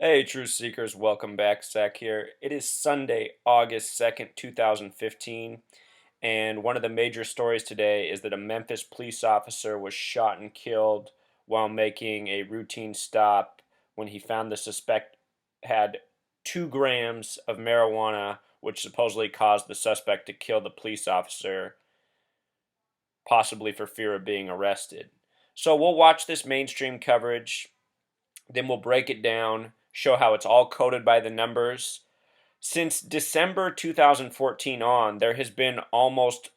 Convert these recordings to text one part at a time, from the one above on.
Hey, Truth Seekers, welcome back. Zach here. It is Sunday, August 2nd, 2015, and one of the major stories today is that a Memphis police officer was shot and killed while making a routine stop when he found the suspect had 2 grams of marijuana, which supposedly caused the suspect to kill the police officer, possibly for fear of being arrested. So we'll watch this mainstream coverage. Then we'll break it down, show how it's all coded by the numbers. Since December 2014 on, there has been almost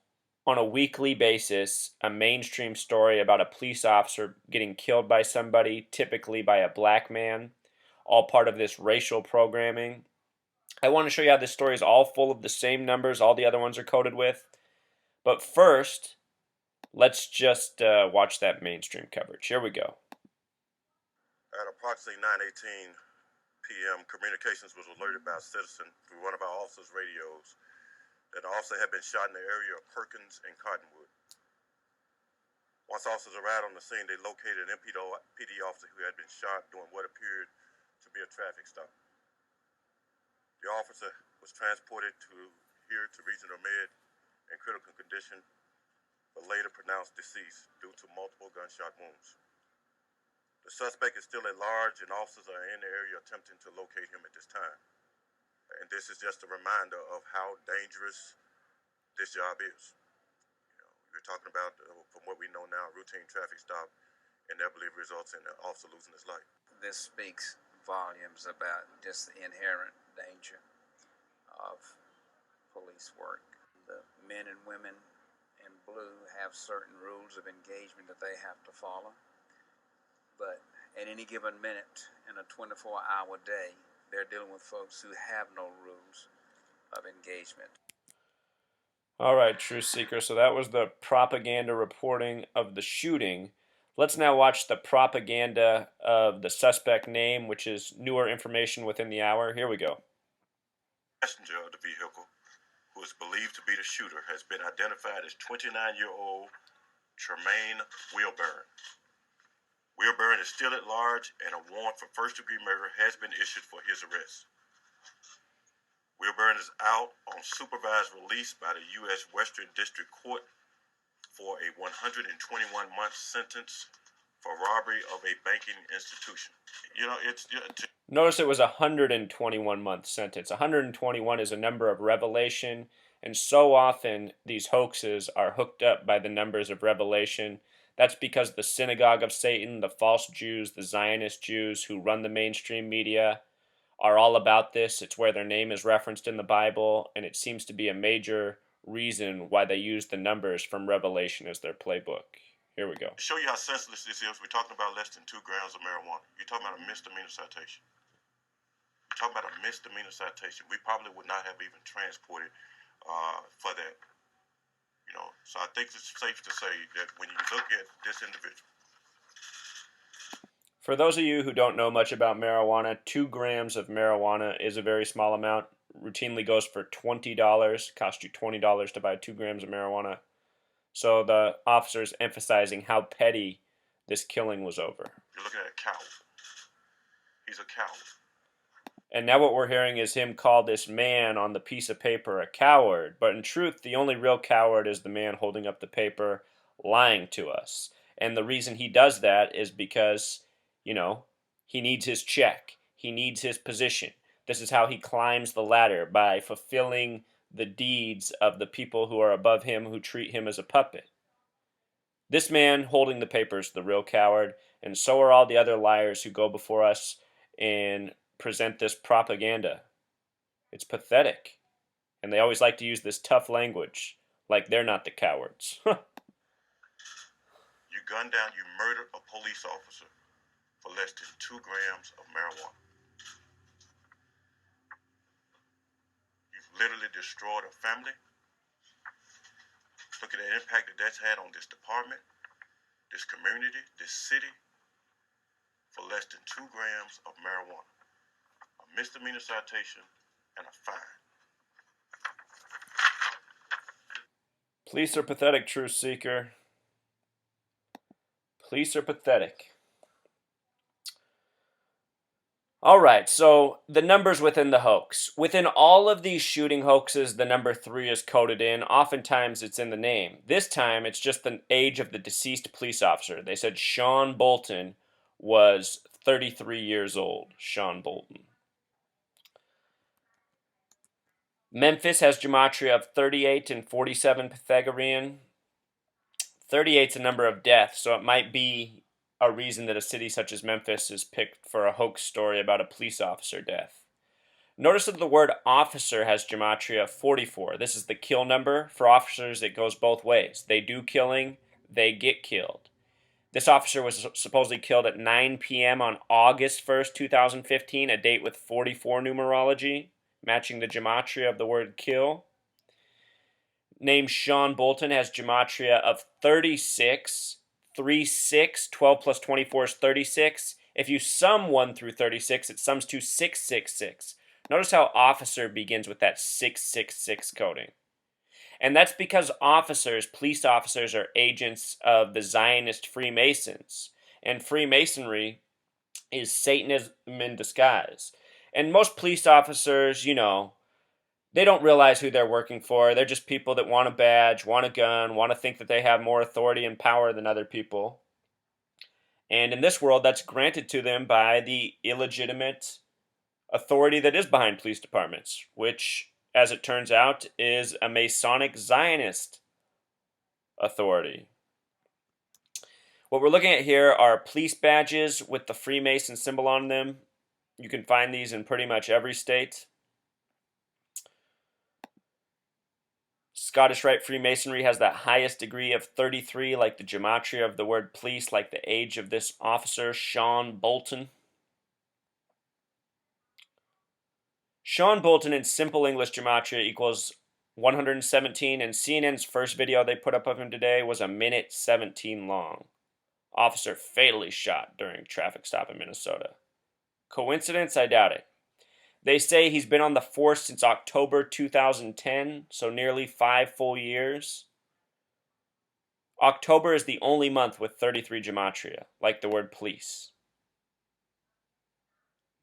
on a weekly basis a mainstream story about a police officer getting killed by somebody, typically by a black man, all part of this racial programming. I want to show you how this story is all full of the same numbers all the other ones are coded with. But first, let's just watch that mainstream coverage. Here we go. At approximately 9:18 p.m., communications was alerted by a citizen through one of our officers' radios that an officer had been shot in the area of Perkins and Cottonwood. Once officers arrived on the scene, they located an MPD officer who had been shot during what appeared to be a traffic stop. The officer was transported to Regional Med in critical condition, but later pronounced deceased due to multiple gunshot wounds. The suspect is still at large, and officers are in the area attempting to locate him at this time. And this is just a reminder of how dangerous this job is. We're talking about, from what we know now, routine traffic stop inevitably results in the officer losing his life. This speaks volumes about just the inherent danger of police work. The men and women in blue have certain rules of engagement that they have to follow. But at any given minute in a 24-hour day, they're dealing with folks who have no rules of engagement. All right, Truth Seeker. So that was the propaganda reporting of the shooting. Let's now watch the propaganda of the suspect name, which is newer information within the hour. Here we go. Passenger of the vehicle, who is believed to be the shooter, has been identified as 29-year-old Tremaine Wilburn. Wilburn is still at large, and a warrant for first-degree murder has been issued for his arrest. Wilburn is out on supervised release by the U.S. Western District Court for a 121-month sentence for robbery of a banking institution. Notice it was a 121-month sentence. 121 is a number of revelation, and so often these hoaxes are hooked up by the numbers of revelation. That's because the synagogue of Satan, the false Jews, the Zionist Jews who run the mainstream media are all about this. It's where their name is referenced in the Bible, and it seems to be a major reason why they use the numbers from Revelation as their playbook. Here we go. To show you how senseless this is, we're talking about less than 2 grams of marijuana. You're talking about a misdemeanor citation. You're talking about a misdemeanor citation. We probably would not have even transported for that. So I think it's safe to say that when you look at this individual. For those of you who don't know much about marijuana, 2 grams of marijuana is a very small amount. Routinely goes for $20. Cost you $20 to buy 2 grams of marijuana. So the officer is emphasizing how petty this killing was over. You're looking at a coward. He's a coward. And now what we're hearing is him call this man on the piece of paper a coward. But in truth, the only real coward is the man holding up the paper lying to us. And the reason he does that is because, he needs his check. He needs his position. This is how he climbs the ladder, by fulfilling the deeds of the people who are above him, who treat him as a puppet. This man holding the paper is the real coward, and so are all the other liars who go before us and present this propaganda. It's pathetic. And they always like to use this tough language, like they're not the cowards. You gunned down, you murdered a police officer for less than 2 grams of marijuana. You've literally destroyed a family. Look at the impact that that's had on this department, this community, this city, for less than 2 grams of marijuana. A misdemeanor citation and a fine. Police are pathetic, Truth Seeker. Police are pathetic. All right, so the numbers within the hoax. Within all of these shooting hoaxes, the number 3 is coded in. Oftentimes it's in the name. This time it's just the age of the deceased police officer. They said Sean Bolton was 33 years old. Sean Bolton. Memphis has gematria of 38 and 47 Pythagorean. 38 is a number of death, so it might be a reason that a city such as Memphis is picked for a hoax story about a police officer death. Notice that the word officer has gematria 44. This is the kill number. For officers, it goes both ways. They do killing, they get killed. This officer was supposedly killed at 9 p.m. on August 1st, 2015, a date with 44 numerology, matching the gematria of the word kill. Named Sean Bolton has gematria of 36, 36, 12 plus 24 is 36. If you sum 1 through 36, it sums to 666. Notice how officer begins with that 666 coding. And that's because officers, police officers, are agents of the Zionist Freemasons. And Freemasonry is Satanism in disguise. And most police officers, they don't realize who they're working for. They're just people that want a badge, want a gun, want to think that they have more authority and power than other people. And in this world, that's granted to them by the illegitimate authority that is behind police departments, which, as it turns out, is a Masonic Zionist authority. What we're looking at here are police badges with the Freemason symbol on them. You can find these in pretty much every state. Scottish Rite Freemasonry has that highest degree of 33, like the gematria of the word police, like the age of this officer, Sean Bolton. Sean Bolton in simple English gematria equals 117, and CNN's first video they put up of him today was 1:17 long. Officer fatally shot during traffic stop in Minnesota. Coincidence? I doubt it. They say he's been on the force since October 2010, so nearly 5 full years. October is the only month with 33 gematria, like the word police.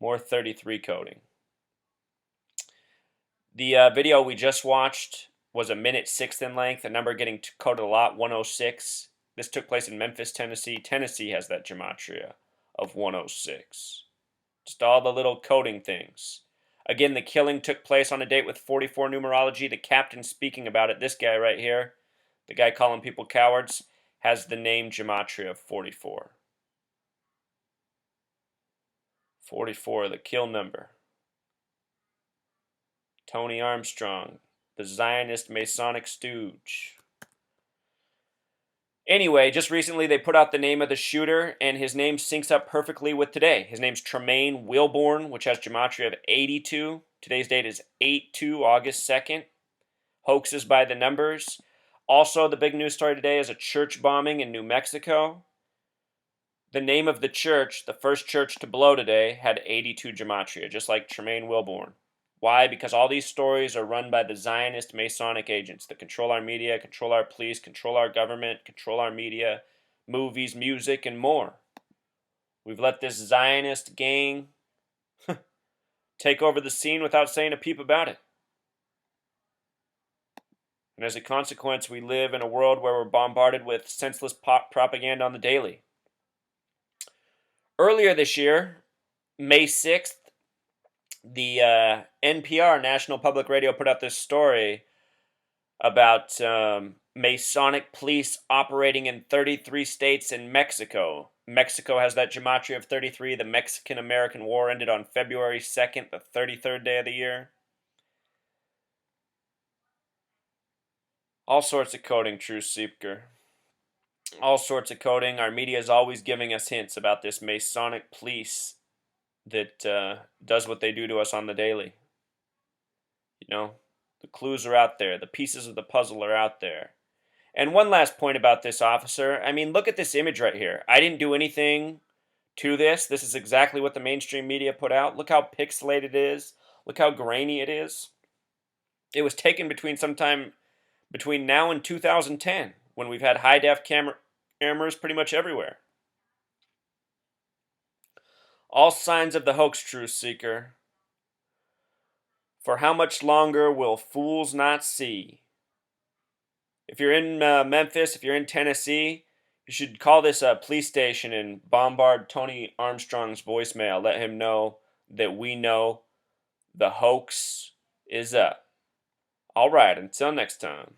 More 33 coding. The video we just watched was 1:06 in length, a number getting coded a lot, 106. This took place in Memphis, Tennessee. Tennessee has that gematria of 106. Just all the little coding things. Again, the killing took place on a date with 44 numerology. The captain speaking about it, this guy right here, the guy calling people cowards, has the name gematria of 44. 44, the kill number. Tony Armstrong, the Zionist Masonic stooge. Anyway, just recently they put out the name of the shooter, and his name syncs up perfectly with today. His name's Tremaine Wilborn, which has gematria of 82. Today's date is 8/2, August 2nd. Hoaxes by the numbers. Also, the big news story today is a church bombing in New Mexico. The name of the church, the first church to blow today, had 82 gematria, just like Tremaine Wilborn. Why? Because all these stories are run by the Zionist Masonic agents that control our media, control our police, control our government, control our media, movies, music, and more. We've let this Zionist gang take over the scene without saying a peep about it. And as a consequence, we live in a world where we're bombarded with senseless propaganda on the daily. Earlier this year, May 6th, the NPR, National Public Radio, put out this story about Masonic police operating in 33 states in Mexico. Mexico has that gematria of 33. The Mexican-American War ended on February 2nd, the 33rd day of the year. All sorts of coding, True Seeker. All sorts of coding. Our media is always giving us hints about this Masonic police that does what they do to us on the daily. The clues are out there. The pieces of the puzzle are out there. And one last point about this officer. I mean, look at this image right here. I didn't do anything to this. This is exactly what the mainstream media put out. Look how pixelated it is. Look how grainy it is. It was taken sometime between now and 2010, when we've had high-def cameras pretty much everywhere. All signs of the hoax, truth seeker. For how much longer will fools not see? If you're in Memphis, if you're in Tennessee, you should call this police station and bombard Tony Armstrong's voicemail. Let him know that we know the hoax is up. All right, until next time.